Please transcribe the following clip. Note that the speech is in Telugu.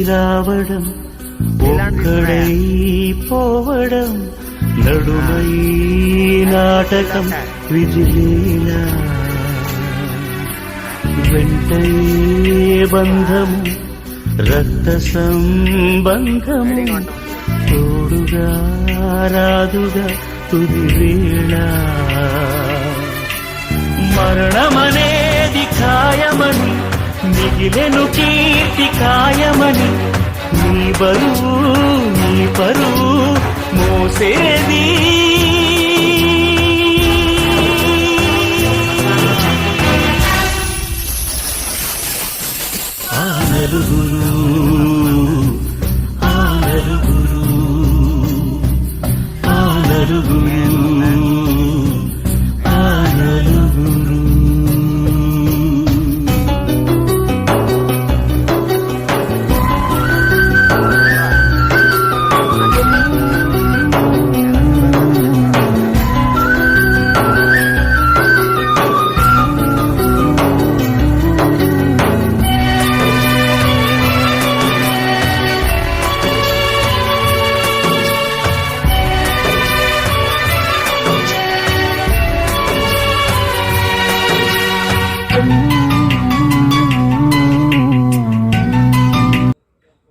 రావడం ఒక్కడై పోవడం నడుమై నాటకం విజిలీలా వెంటే బంధము రక్త సంబంధము తోడుగా రాదుగా తుది వేళ మరణమనేది ఖాయమని మిగిలెను కీర్తి ఖాయమని నీ బరువు నీ పరువు మోసేది